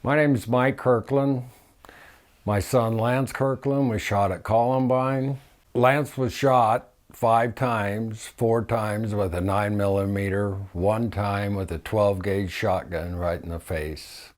My name is Mike Kirklin. My son Lance Kirklin was shot at Columbine. Lance was shot 5 times, 4 times with a 9mm, 1 time with a 12-gauge shotgun right in the face.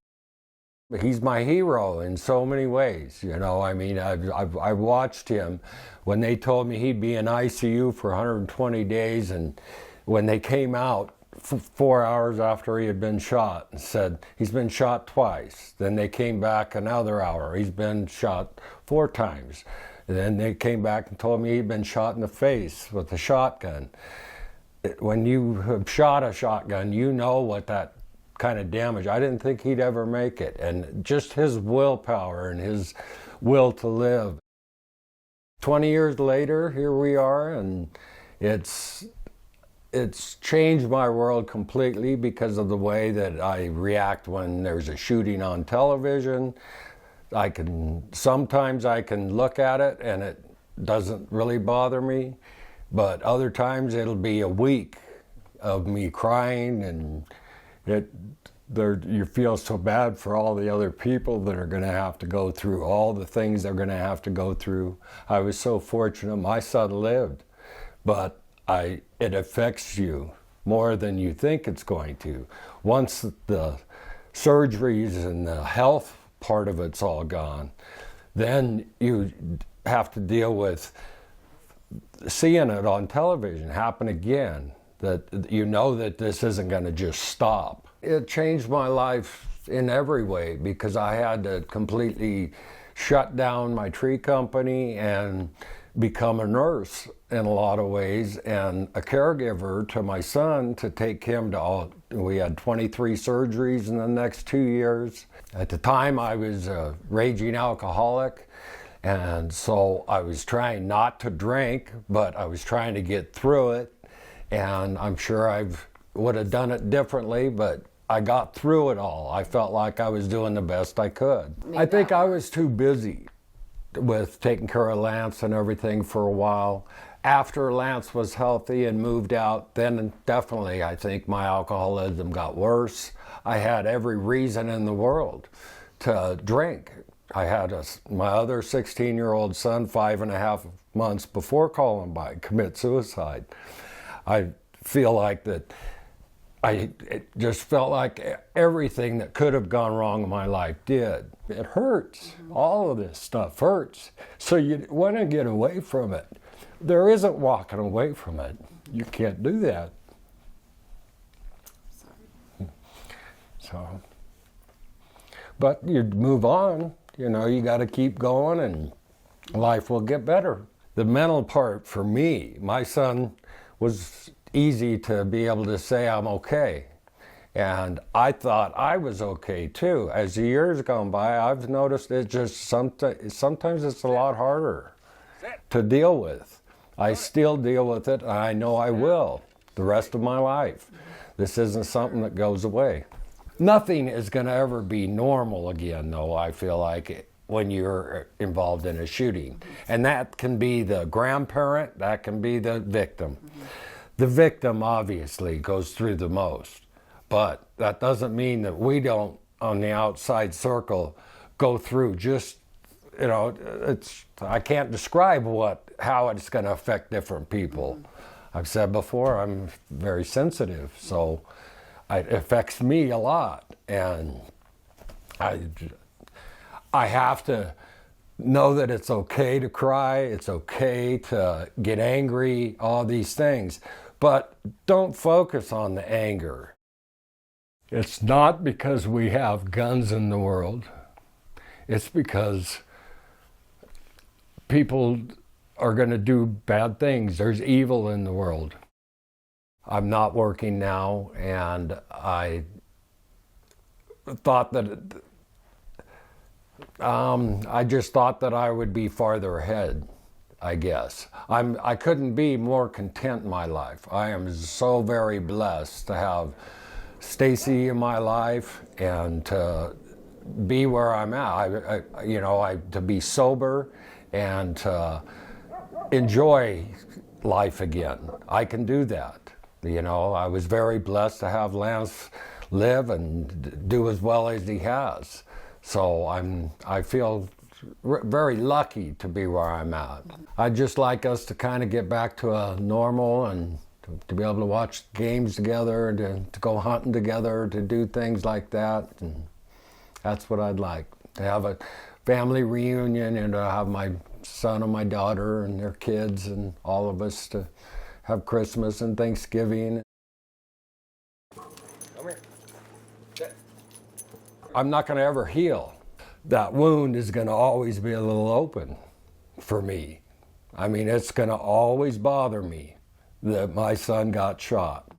He's my hero in so many ways, you know. I mean, I watched him when they told me he'd be in ICU for 120 days, and when they came out 4 hours after he had been shot and said, he's been shot twice. Then they came back another hour. He's been shot 4 times. And then they came back and told me he'd been shot in the face with a shotgun. When you have shot a shotgun, you know what that kind of damage. I didn't think he'd ever make it. And just his willpower and his will to live. 20 years later, here we are, and it's changed my world completely because of the way that I react when there's a shooting on television. Sometimes I can look at it and it doesn't really bother me, but other times it'll be a week of me crying, and you feel so bad for all the other people that are going to have to go through all the things they're going to have to go through. I was so fortunate my son lived, but it affects you more than you think it's going to. Once the surgeries and the health part of it's all gone, then you have to deal with seeing it on television happen again, that you know that this isn't going to just stop. It changed my life in every way because I had to completely shut down my tree company and become a nurse in a lot of ways and a caregiver to my son to take him to we had 23 surgeries in the next 2 years. At the time I was a raging alcoholic, and so I was trying not to drink, but I was trying to get through it, and I'm sure I would have done it differently, but I got through it all. I felt like I was doing the best I could. I think I was too busy with taking care of Lance and everything for a while. After Lance was healthy and moved out, then definitely I think my alcoholism got worse. I had every reason in the world to drink. I had my other 16-year-old son 5.5 months before Columbine commit suicide. I feel like that it just felt like everything that could have gone wrong in my life did. It hurts. All of this stuff hurts. So you want to get away from it. There isn't walking away from it. You can't do that. So, but you move on. You know, you got to keep going and life will get better. The mental part for me, my son was easy to be able to say I'm okay. And I thought I was okay too. As the years gone by, I've noticed it just sometimes it's a lot harder to deal with. I still deal with it, and I know I will the rest of my life. This isn't something that goes away. Nothing is going to ever be normal again, though, I feel like, when you're involved in a shooting. And that can be the grandparent, that can be the victim. The victim obviously goes through the most, but that doesn't mean that we don't, on the outside circle, go through just, you know, I can't describe how it's going to affect different people. I've said before, I'm very sensitive, so it affects me a lot, and I have to know that it's okay to cry, it's okay to get angry, all these things. But don't focus on the anger. It's not because we have guns in the world. It's because people are going to do bad things. There's evil in the world. I'm not working now, and I thought that I just thought that I would be farther ahead, I guess. I couldn't be more content in my life. I am so very blessed to have Stacy in my life and to be where I'm at. To be sober and to enjoy life again. I can do that. You know, I was very blessed to have Lance live and do as well as he has. So I feel very lucky to be where I'm at. I'd just like us to kind of get back to a normal and to be able to watch games together, to go hunting together, to do things like that. And that's what I'd like, to have a family reunion and to have my son and my daughter and their kids and all of us to have Christmas and Thanksgiving. Come here. Sit. I'm not going to ever heal. That wound is going to always be a little open for me. I mean, it's going to always bother me that my son got shot.